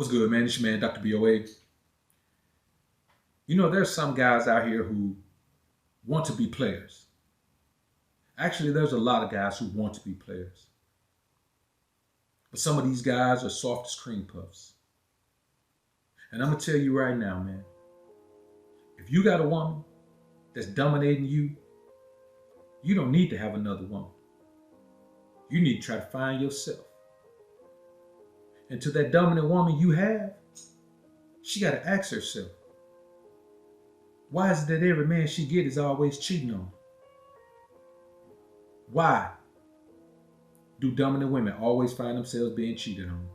What's good, man? It's your man, Dr. BOA. You know, there's some guys out here who want to be players. Actually, there's a lot of guys who want to be players. But some of these guys are soft as cream puffs. And I'm going to tell you right now, man, if you got a woman that's dominating you, you don't need to have another woman. You need to try to find yourself. And to that dominant woman you have, she got to ask herself, why is it that every man she get is always cheating on her? Why do dominant women always find themselves being cheated on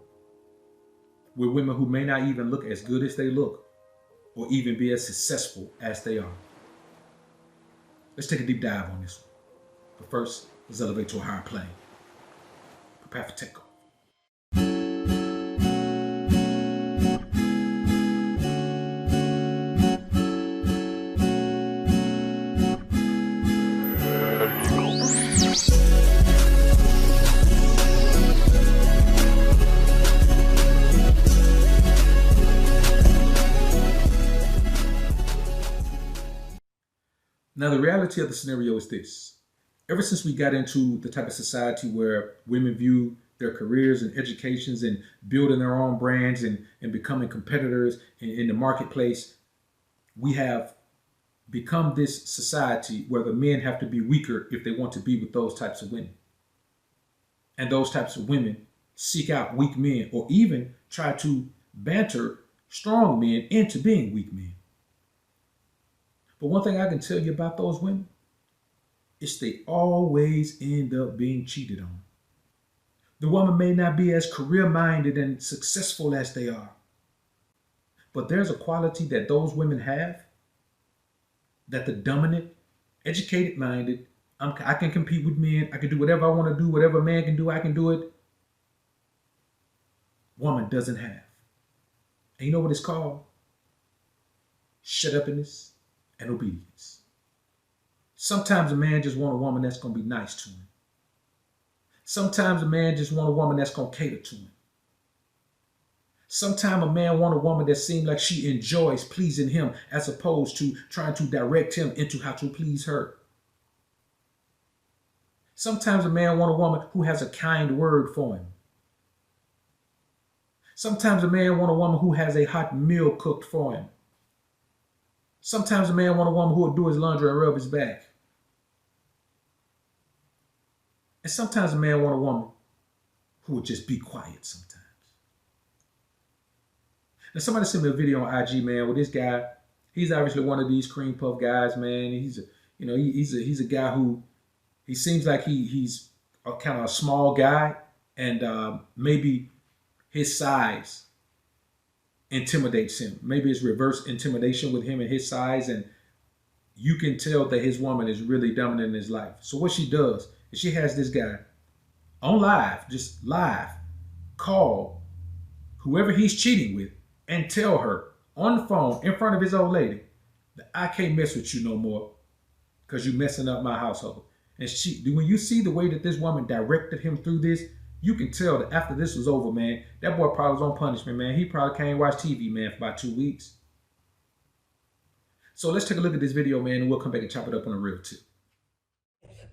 with women who may not even look as good as they look or even be as successful as they are? Let's take a deep dive on this one. But first, let's elevate to a higher plane. Prepare for takeoff. Now, the reality of the scenario is this. Ever since we got into the type of society where women view their careers and educations and building their own brands and becoming competitors in the marketplace, we have become this society where the men have to be weaker if they want to be with those types of women. And those types of women seek out weak men or even try to banter strong men into being weak men. But one thing I can tell you about those women is they always end up being cheated on. The woman may not be as career-minded and successful as they are, but there's a quality that those women have that the dominant, educated-minded, I can compete with men, I can do whatever I want to do, whatever a man can do, I can do it, woman doesn't have. And you know what it's called? Shut-uppiness and obedience. Sometimes a man just want a woman that's going to be nice to him. Sometimes a man just want a woman that's going to cater to him. Sometimes a man want a woman that seems like she enjoys pleasing him as opposed to trying to direct him into how to please her. Sometimes a man want a woman who has a kind word for him. Sometimes a man want a woman who has a hot meal cooked for him. Sometimes a man want a woman who will do his laundry and rub his back. And sometimes a man want a woman who will just be quiet sometimes. Now somebody sent me a video on IG, man, with this guy. He's obviously one of these cream puff guys, man. He's a guy who, he seems like he's a kind of a small guy, and maybe his size intimidates him. Maybe it's reverse intimidation with him and his size, and you can tell that his woman is really dominant in his life. So what she does is she has this guy on live, just live, call whoever he's cheating with and tell her on the phone in front of his old lady that I can't mess with you no more because you're messing up my household. And when you see the way that this woman directed him through this, you can tell that after this was over, man, that boy probably was on punishment, man. He probably can't watch TV, man, for about 2 weeks. So let's take a look at this video, man, and we'll come back and chop it up on a real tip.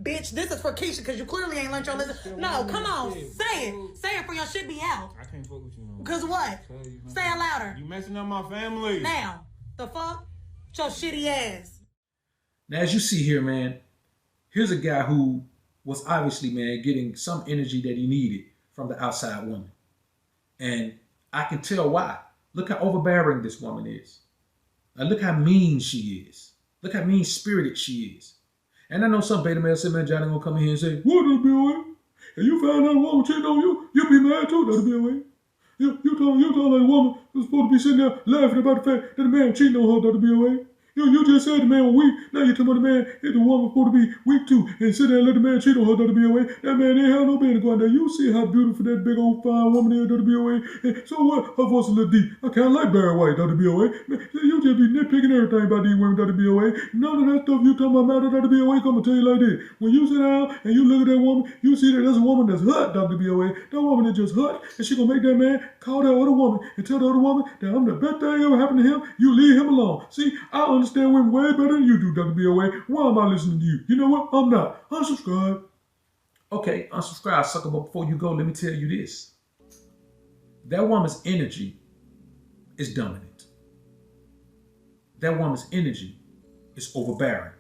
Bitch, this is for Keisha because you clearly ain't learned your lesson. No, come on, say it. Say it for your shit be out. I can't fuck with you no more. Because what? Say it louder. You messing up my family. Now, the fuck? Your shitty ass. Now, as you see here, man, here's a guy who was obviously, man, getting some energy that he needed from the outside woman. And I can tell why. Look how overbearing this woman is. Now look how mean she is. Look how mean-spirited she is. And I know some beta male say, man, Johnny gonna come in here and say, what, that'll be away? And you find out a woman cheating on you, you'll be mad too, that'll be away. You tell like a woman who's supposed to be sitting there laughing about the fact that a man cheating on her, that'll be away. You just said the man was weak. Now you're talking about the man if the woman supposed to be weak too and sit there and let the man cheat on her, WBOA. That man ain't have no business going there. You see how beautiful that big old fine woman is, WBOA. And so what? Her voice a little deep. I kind of like Barry White, WBOA. Man, you just be nitpicking everything about these women, WBOA. None of that stuff you talking about matter, WBOA. Come and tell you like this. When you sit down and you look at that woman, you see that there's a woman that's hurt, WBOA. That woman is just hurt, and she gonna make that man call that other woman and tell the other woman that I'm the best thing ever happened to him. You leave him alone. See, I understand women way better than you do, WBOA. Why am I listening to you? You know what? I'm not. Unsubscribe. Okay, unsubscribe, sucker. But before you go, let me tell you this. That woman's energy is dominant. That woman's energy is overbearing.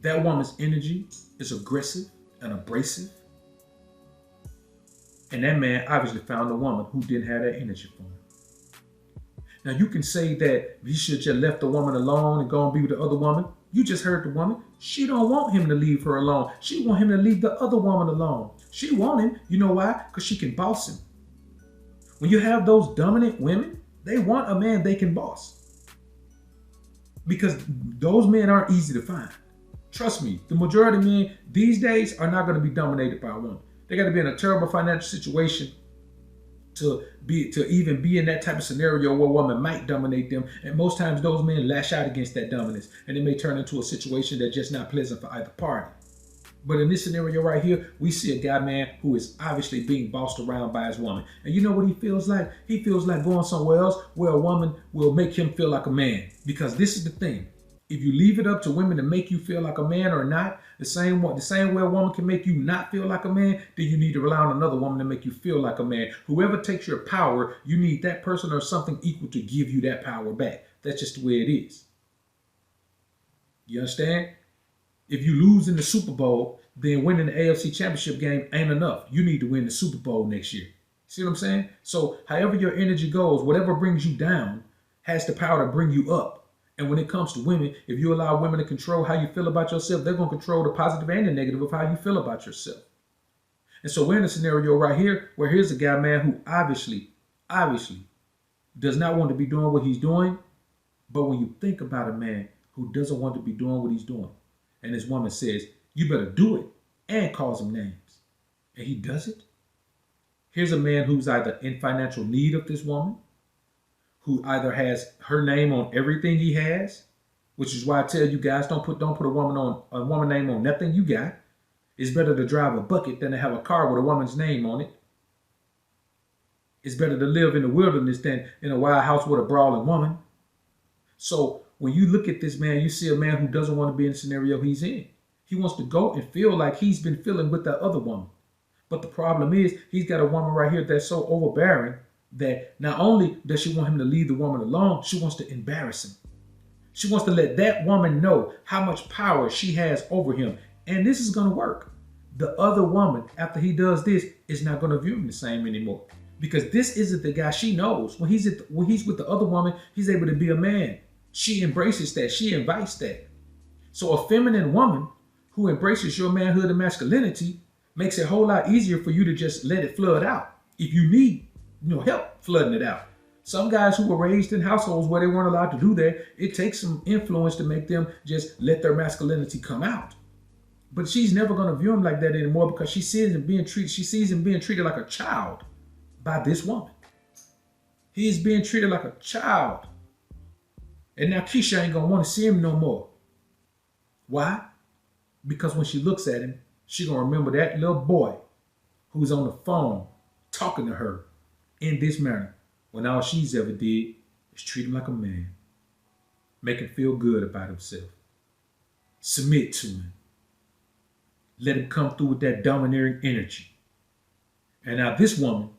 That woman's energy is aggressive and abrasive. And that man obviously found a woman who didn't have that energy for him. Now you can say that he should just left the woman alone and go and be with the other woman. You just heard the woman. She don't want him to leave her alone. She want him to leave the other woman alone. She want him. You know why? Because she can boss him. When you have those dominant women, they want a man they can boss. Because those men aren't easy to find. Trust me, the majority of men these days are not going to be dominated by a woman. They got to be in a terrible financial situation to even be in that type of scenario where a woman might dominate them. And most times those men lash out against that dominance, and it may turn into a situation that's just not pleasant for either party. But in this scenario right here, we see a guy, man, who is obviously being bossed around by his woman. And you know what he feels like? He feels like going somewhere else where a woman will make him feel like a man. Because this is the thing. If you leave it up to women to make you feel like a man or not, the same way a woman can make you not feel like a man, then you need to rely on another woman to make you feel like a man. Whoever takes your power, you need that person or something equal to give you that power back. That's just the way it is. You understand? If you lose in the Super Bowl, then winning the AFC Championship game ain't enough. You need to win the Super Bowl next year. See what I'm saying? So however your energy goes, whatever brings you down has the power to bring you up. And when it comes to women, if you allow women to control how you feel about yourself, they're going to control the positive and the negative of how you feel about yourself. And so we're in a scenario right here where here's a guy, man, who obviously does not want to be doing what he's doing. But when you think about a man who doesn't want to be doing what he's doing, and this woman says, you better do it, and calls him names, and he does it. Here's a man who's either in financial need of this woman, who either has her name on everything he has, which is why I tell you guys, don't put a woman name on nothing you got. It's better to drive a bucket than to have a car with a woman's name on it. It's better to live in the wilderness than in a wild house with a brawling woman. So when you look at this man, you see a man who doesn't want to be in the scenario he's in. He wants to go and feel like he's been feeling with that other woman. But the problem is he's got a woman right here that's so overbearing that not only does she want him to leave the woman alone, she wants to embarrass him. She wants to let that woman know how much power she has over him. And this is going to work. The other woman, after he does this, is not going to view him the same anymore. Because this isn't the guy she knows. When he's with the other woman, he's able to be a man. She embraces that. She invites that. So a feminine woman who embraces your manhood and masculinity makes it a whole lot easier for you to just let it flood out. If you need help flooding it out. Some guys who were raised in households where they weren't allowed to do that, it takes some influence to make them just let their masculinity come out. But she's never going to view him like that anymore because she sees him being treated like a child by this woman. He is being treated like a child. And now Keisha ain't going to want to see him no more. Why? Because when she looks at him, she's going to remember that little boy who's on the phone talking to her in this manner, when all she's ever did is treat him like a man, make him feel good about himself, submit to him, let him come through with that domineering energy. And now this woman,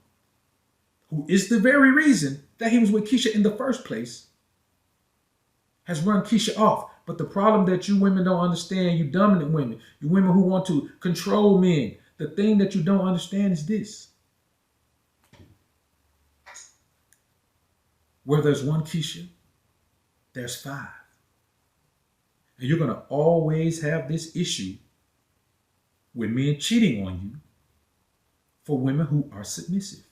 who is the very reason that he was with Keisha in the first place, has run Keisha off. But the problem that you women don't understand, you dominant women, you women who want to control men, the thing that you don't understand is this. Where there's one Keisha, there's five. And you're going to always have this issue with men cheating on you for women who are submissive.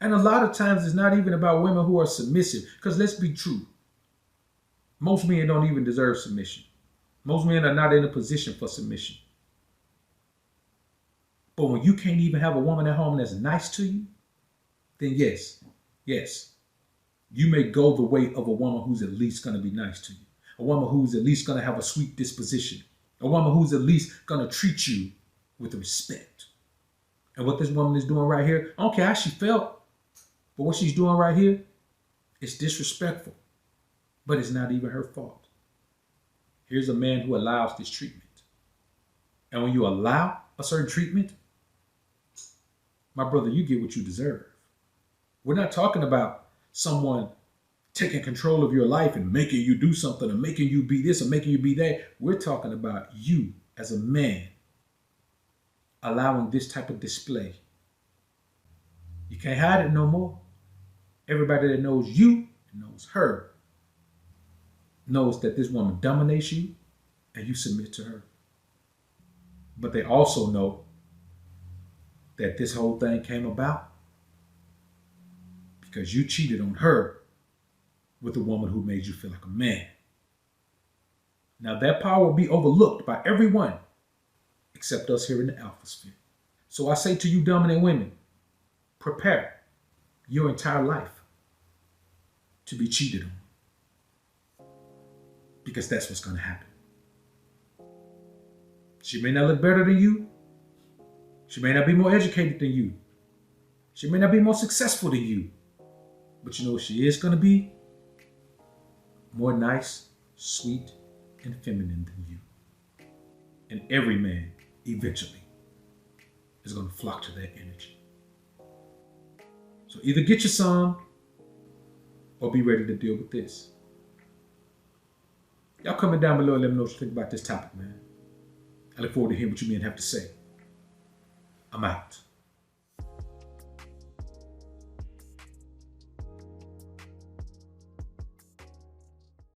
And a lot of times it's not even about women who are submissive, because let's be true. Most men don't even deserve submission. Most men are not in a position for submission. But when you can't even have a woman at home that's nice to you, then yes, you may go the way of a woman who's at least going to be nice to you. A woman who's at least going to have a sweet disposition. A woman who's at least going to treat you with respect. And what this woman is doing right here, I don't care how she felt, but what she's doing right here is disrespectful. But it's not even her fault. Here's a man who allows this treatment. And when you allow a certain treatment, my brother, you get what you deserve. We're not talking about someone taking control of your life and making you do something or making you be this or making you be that. We're talking about you as a man allowing this type of display. You can't hide it no more. Everybody that knows you and knows her knows that this woman dominates you and you submit to her. But they also know that this whole thing came about because you cheated on her with a woman who made you feel like a man. Now that power will be overlooked by everyone except us here in the alpha sphere. So I say to you dominant women, prepare your entire life to be cheated on. Because that's what's going to happen. She may not look better than you. She may not be more educated than you. She may not be more successful than you. But you know what she is going to be? More nice, sweet, and feminine than you. And every man, eventually, is going to flock to that energy. So either get you some, or be ready to deal with this. Y'all comment down below and let me know what you think about this topic, man. I look forward to hearing what you men have to say. I'm out.